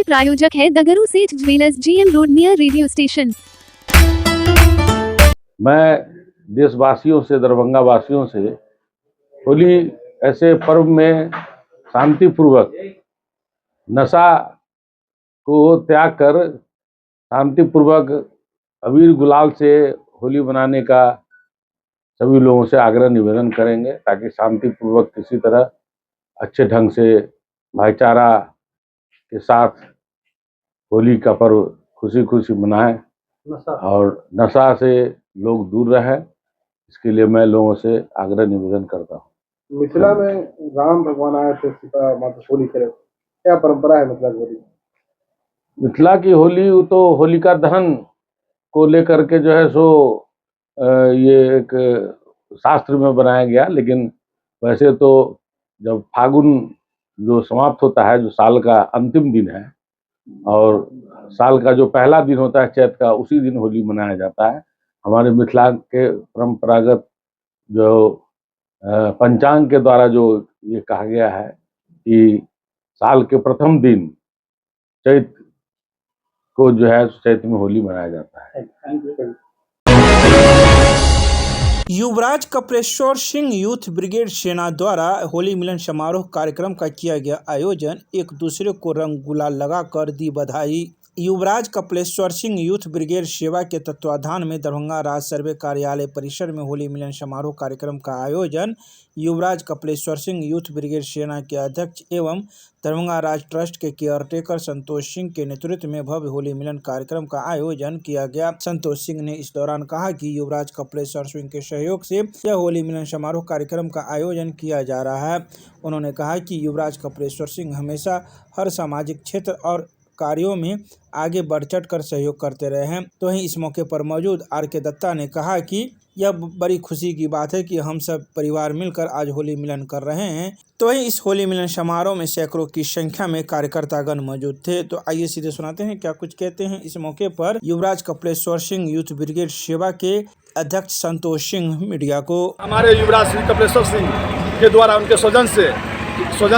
प्रायोजक है द गुरु सेठ jewellers, GM road, near radio station. मैं देशवासियों से, दरभंगा वासियों से होली ऐसे पर्व में शांतिपूर्वक नशा को त्याग कर शांतिपूर्वक अबीर गुलाल से होली मनाने का सभी लोगों से आग्रह निवेदन करेंगे, ताकि शांतिपूर्वक किसी तरह अच्छे ढंग से भाईचारा के साथ होली का पर्व खुशी खुशी मनाएं और नशा से लोग दूर रहें। इसके लिए मैं लोगों से आग्रह निवेदन करता हूँ। मिथिला में राम भगवान आए थे सीता माता होली करे, क्या परंपरा है मिथिला की होली? मिथिला की होली तो होलिका दहन को लेकर के जो है सो ये एक शास्त्र में बनाया गया, लेकिन वैसे तो जब फागुन जो समाप्त होता है, जो साल का अंतिम दिन है और साल का जो पहला दिन होता है चैत का, उसी दिन होली मनाया जाता है। हमारे मिथिला के परंपरागत जो पंचांग के द्वारा जो ये कहा गया है कि साल के प्रथम दिन चैत को जो है चैत में होली मनाया जाता है। युवराज कपलेश्वर सिंह यूथ ब्रिगेड सेना द्वारा होली मिलन समारोह कार्यक्रम का किया गया आयोजन। एक दूसरे को रंग गुलाल लगाकर दी बधाई। युवराज कपलेश्वर सिंह यूथ ब्रिगेड सेवा के तत्वाधान में दरभंगा राज्य सर्वे कार्यालय परिसर में होली मिलन समारोह कार्यक्रम का आयोजन युवराज कपलेश्वर सिंह यूथ ब्रिगेड सेना के अध्यक्ष एवं दरभंगा राज्य ट्रस्ट के केयरटेकर संतोष सिंह के नेतृत्व में भव्य होली मिलन कार्यक्रम का आयोजन किया गया। संतोष सिंह ने इस दौरान कहा कि युवराज कपलेश्वर सिंह के सहयोग से यह होली मिलन समारोह कार्यक्रम का आयोजन किया जा रहा है। उन्होंने कहा कि युवराज कपलेश्वर सिंह हमेशा हर सामाजिक क्षेत्र और कार्यों में आगे बढ़ चढ़ कर सहयोग करते रहे हैं। तो वहीं इस मौके पर मौजूद RK दत्ता ने कहा कि यह बड़ी खुशी की बात है कि हम सब परिवार मिलकर आज होली मिलन कर रहे हैं। तो वहीं इस होली मिलन समारोह में सैकड़ों की संख्या में कार्यकर्तागण मौजूद थे। तो आइए सीधे सुनाते हैं क्या कुछ कहते हैं इस मौके पर युवराज कपलेश्वर सिंह यूथ ब्रिगेड सेवा के अध्यक्ष संतोष सिंह मीडिया को। हमारे युवराज श्री कपलेश्वर सिंह के द्वारा उनके स्वजन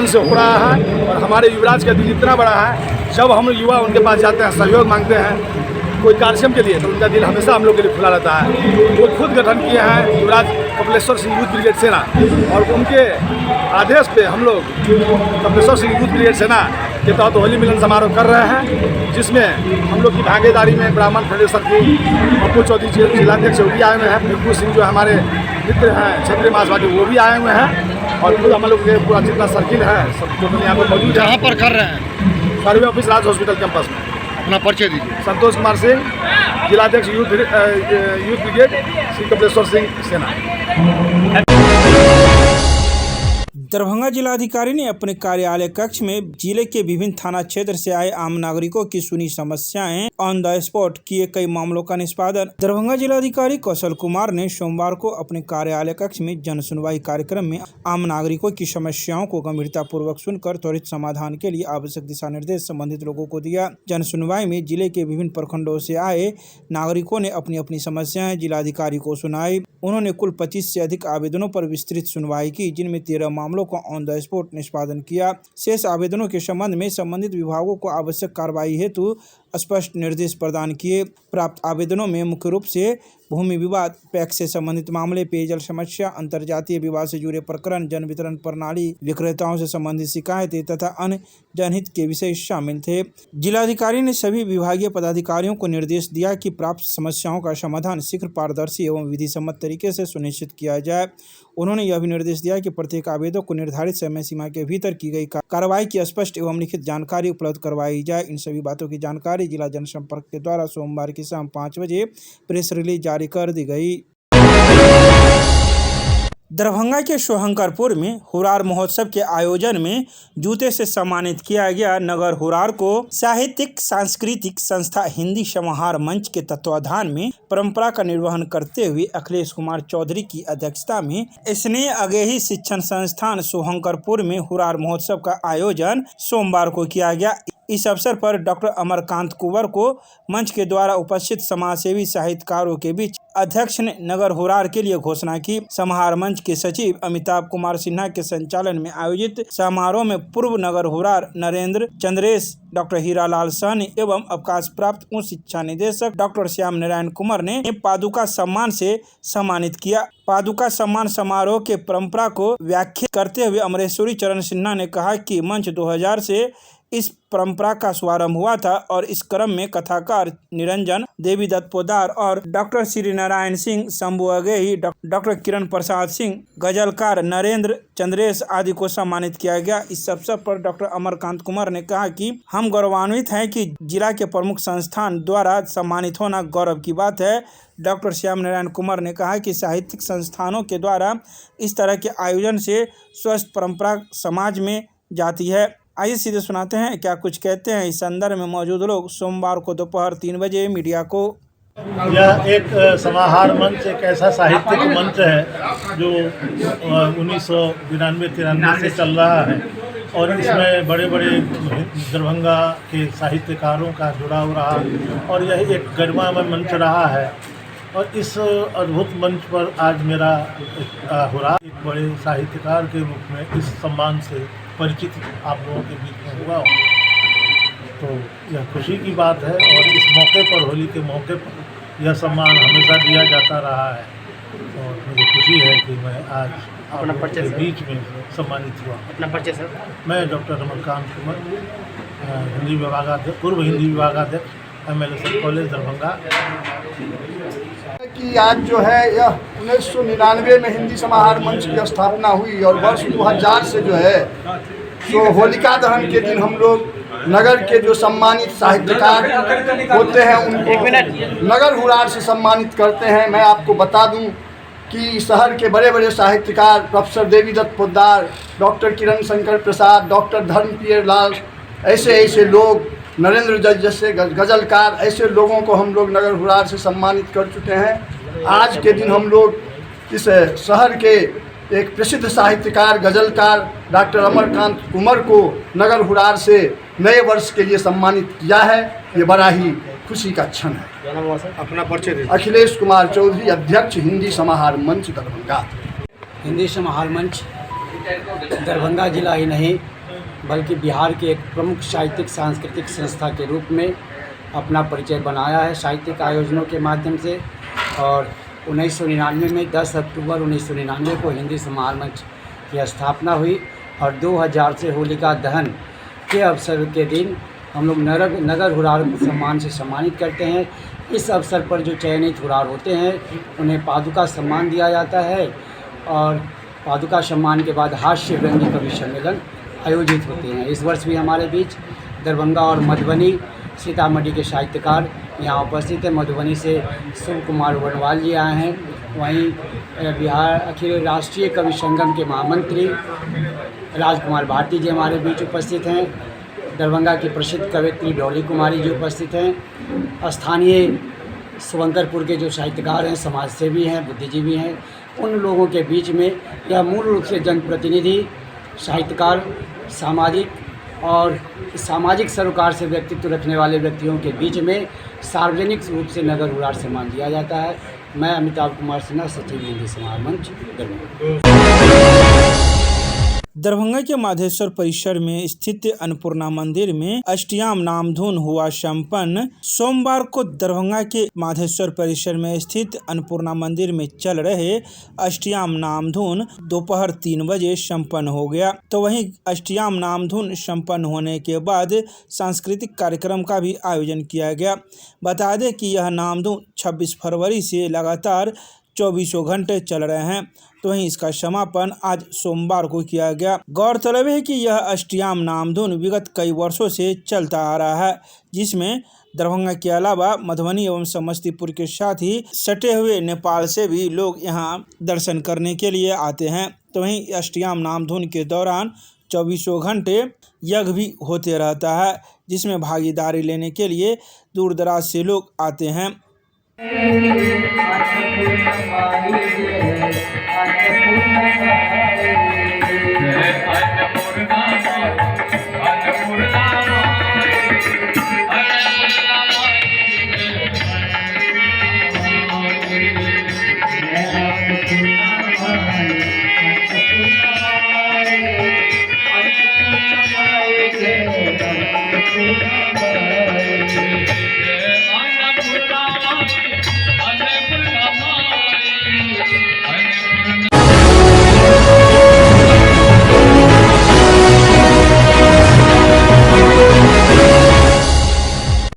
से हो रहा है और हमारे युवराज का दिल इतना बड़ा है, जब हम युवा उनके पास जाते हैं, सहयोग मांगते हैं कोई कार्यक्रम के लिए, तो उनका दिल हमेशा हम लोग के लिए खुला रहता है। वो खुद गठन किए हैं युवराज कपलेश्वर सिंह यूथ ब्रिगेड सेना, और उनके आदेश पे हम लोग कपलेश्वर सिंह यूथ ब्रिगेड सेना के तहत होली मिलन समारोह कर रहे हैं, जिसमें हम लोग की भागीदारी में ब्राह्मण फेडरेशन की पप्पू चौधरी जिलाध्यक्ष वो भी आए हुए हैं, पिंकू सिंह जो हमारे मित्र हैं क्षेत्रीय महासभापति वो भी आए हुए हैं, और खुद हम लोग के पूरा जितना सर्किल है सब टोटल यहाँ पर मौजूद है। कहाँ पर कर रहे हैं? सर्वे ऑफिस राज हॉस्पिटल कैंपस में। अपना परिचय दीजिए। संतोष कुमार सिंह, जिलाध्यक्ष यूथ ब्रिगेड श्री कपलेश्वर सिंह सेना। दरभंगा जिलाधिकारी ने अपने कार्यालय कक्ष में जिले के विभिन्न थाना क्षेत्र से आए आम नागरिकों की सुनी समस्याएं ऑन द स्पॉट किए कई मामलों का निष्पादन। दरभंगा जिलाधिकारी कौशल कुमार ने सोमवार को अपने कार्यालय कक्ष में जन सुनवाई कार्यक्रम में आम नागरिकों की समस्याओं को गंभीरता पूर्वक सुनकर त्वरित समाधान के लिए आवश्यक दिशा निर्देश संबंधित लोगों को दिया। जन सुनवाई में जिले के विभिन्न प्रखंडों से आए नागरिकों ने अपनी अपनी समस्याएं जिलाधिकारी को सुनाई। उन्होंने कुल 25 से अधिक आवेदनों पर विस्तृत सुनवाई की, जिनमें 13 मामलों को ऑन द स्पॉट निष्पादन किया। शेष आवेदनों के संबंध में संबंधित विभागों को आवश्यक कार्रवाई हेतु स्पष्ट निर्देश प्रदान किए। प्राप्त आवेदनों में मुख्य रूप से भूमि विवाद, पैक्स से संबंधित मामले, पेयजल समस्या, अंतरजातीय विवाद से जुड़े प्रकरण, जन वितरण प्रणाली, विक्रेताओं से संबंधित शिकायतें तथा अन्य जनहित के विषय शामिल थे। जिलाधिकारी ने सभी विभागीय पदाधिकारियों को निर्देश दिया कि प्राप्त समस्याओं का समाधान शीघ्र, पारदर्शी एवं विधि सम्मत तरीके से सुनिश्चित किया जाए। उन्होंने यह भी निर्देश दिया कि प्रत्येक आवेदक को निर्धारित समय सीमा के भीतर की गई कार्रवाई की स्पष्ट एवं लिखित जानकारी उपलब्ध करवाई जाए। इन सभी बातों की जानकारी जिला जनसंपर्क के द्वारा सोमवार की शाम 5 बजे प्रेस रिलीज जारी कर दी गई। दरभंगा के सोहंकरपुर में हुरार महोत्सव के आयोजन में जूते से सम्मानित किया गया। नगर हुरार को साहित्यिक सांस्कृतिक संस्था हिंदी समाहार मंच के तत्वाधान में परंपरा का निर्वहन करते हुए अखिलेश कुमार चौधरी की अध्यक्षता में स्नेह अगेही शिक्षण संस्थान सोहंकरपुर में हुरार महोत्सव का आयोजन सोमवार को किया गया। इस अवसर पर डॉक्टर अमरकांत कुंवर को मंच के द्वारा उपस्थित समाजसेवी साहित्यकारों के बीच अध्यक्ष ने नगर हुरार के लिए घोषणा की। समाहार मंच के सचिव अमिताभ कुमार सिन्हा के संचालन में आयोजित समारोह में पूर्व नगर हुरार नरेंद्र चंद्रेश, डॉक्टर हीरालाल सहनी एवं अवकाश प्राप्त उच्च शिक्षा निदेशक डॉक्टर श्याम नारायण कुमार ने पादुका सम्मान से सम्मानित किया। पादुका सम्मान समारोह के परंपरा को व्याख्या करते हुए अमरेश्वरी चरण सिन्हा ने कहा कि मंच 2000 से इस परंपरा का शुभारंभ हुआ था और इस क्रम में कथाकार निरंजन, देवी दत्त पोदार और डॉक्टर श्री नारायण सिंह, शंभु अगेही, डॉक्टर किरण प्रसाद सिंह, गजलकार नरेंद्र चंद्रेश आदि को सम्मानित किया गया। इस अवसर पर डॉक्टर अमरकांत कुमार ने कहा कि हम गौरवान्वित हैं कि जिला के प्रमुख संस्थान द्वारा सम्मानित होना गौरव की बात है। डॉक्टर श्याम नारायण कुमार ने कहा कि साहित्यिक संस्थानों के द्वारा इस तरह के आयोजन से स्वस्थ परंपरा समाज में जाती है। आइए सीधे सुनाते हैं क्या कुछ कहते हैं इस संदर्भ में मौजूद लोग। सोमवार को दोपहर 3 बजे मीडिया को। यह एक समाहार मंच एक ऐसा साहित्यिक मंच है जो 1992-93 से चल रहा है और इसमें बड़े बड़े दरभंगा के साहित्यकारों का जुड़ाव रहा और यह एक गरिमामय मंच रहा है। और इस अद्भुत मंच पर आज मेरा हुरार एक बड़े साहित्यकार के रूप में इस सम्मान से परिचित आप लोगों के बीच में हुआ, तो यह खुशी की बात है। और इस मौके पर, होली के मौके पर यह सम्मान हमेशा दिया जाता रहा है और मुझे खुशी है कि मैं आज आप लोगों के बीच में सम्मानित हुआ। अपना परिचय सर। मैं डॉक्टर अमरकांत कुमार, हिंदी विभागाध्यक्ष, पूर्व हिंदी विभागाध्यक्ष, MLSL कॉलेज दरभंगा। कि आज जो है यह 1999 में हिंदी समाहार मंच की स्थापना हुई और वर्ष 2000 से जो है तो होलिका दहन के दिन हम लोग नगर के जो सम्मानित साहित्यकार होते हैं उनको नगर हुरार से सम्मानित करते हैं। मैं आपको बता दूं कि शहर के बड़े बड़े साहित्यकार प्रोफेसर देवी दत्त पोदार, डॉक्टर किरण शंकर प्रसाद, डॉक्टर धर्मप्रिय लाल, ऐसे लोग, नरेंद्र जैसे गजलकार, ऐसे लोगों को हम लोग नगर हुरार से सम्मानित कर चुके हैं। आज के दिन हम लोग इस शहर के एक प्रसिद्ध साहित्यकार, गजलकार डॉक्टर अमरकांत कुंवर को नगर हुरार से नए वर्ष के लिए सम्मानित किया है। ये बड़ा ही खुशी का क्षण है। अपना परिचय दीजिए। अखिलेश कुमार चौधरी, अध्यक्ष हिंदी समाहार मंच दरभंगा। हिंदी समाहार मंच दरभंगा जिला ही नहीं बल्कि बिहार के एक प्रमुख साहित्यिक सांस्कृतिक संस्था के रूप में अपना परिचय बनाया है साहित्यिक आयोजनों के माध्यम से। और 1999 में 10 अक्टूबर 1999 को हिंदी समाहार मंच की स्थापना हुई और 2000 से होलिका दहन के अवसर के दिन हम लोग नगर हुरार सम्मान से सम्मानित करते हैं। इस अवसर पर जो चयनित हुरार होते हैं उन्हें पादुका सम्मान दिया जाता है और पादुका सम्मान के बाद हास्य व्यंग्य कवि सम्मेलन आयोजित होते हैं। इस वर्ष भी हमारे बीच दरभंगा और मधुबनी, सीतामढ़ी के साहित्यकार यहाँ उपस्थित हैं। मधुबनी से शिव कुमार वनवाल जी आए हैं। वहीं बिहार अखिल राष्ट्रीय कवि संगम के महामंत्री राजकुमार भारती जी हमारे बीच उपस्थित हैं। दरभंगा की प्रसिद्ध कवयित्री डॉली कुमारी जी उपस्थित हैं। स्थानीय सुवंकरपुर के जो साहित्यकार हैं, समाजसेवी हैं, बुद्धिजीवी हैं, उन लोगों के बीच में यह मूल रूप से जनप्रतिनिधि, साहित्यकार, सामाजिक और सामाजिक सरोकार से व्यक्तित्व रखने वाले व्यक्तियों के बीच में सार्वजनिक रूप से नगर हुरार सम्मान दिया जाता है। मैं अमिताभ कुमार सिन्हा, सचिव हिंदी समाहार मंच दरभंगा। दरभंगा के माधेश्वर परिसर में स्थित अन्नपूर्णा मंदिर में अष्टयाम नामधुन हुआ संपन्न। सोमवार को दरभंगा के माधेश्वर परिसर में स्थित अन्नपूर्णा मंदिर में चल रहे अष्टयाम नामधुन दोपहर 3 बजे संपन्न हो गया। तो वहीं अष्टयाम नामधुन संपन्न होने के बाद सांस्कृतिक कार्यक्रम का भी आयोजन किया गया। बता दें कि यह नामधुन 26 फरवरी से लगातार 24 घंटे चल रहे हैं। तो वहीं इसका समापन आज सोमवार को किया गया। गौरतलब है कि यह अष्टयाम नामधुन विगत कई वर्षों से चलता आ रहा है, जिसमें दरभंगा के अलावा मधुबनी एवं समस्तीपुर के साथ ही सटे हुए नेपाल से भी लोग यहां दर्शन करने के लिए आते हैं। तो वहीं अष्टयाम नामधुन के दौरान 24 घंटे यज्ञ भी होते रहता है, जिसमें भागीदारी लेने के लिए दूर दराज से लोग आते हैं।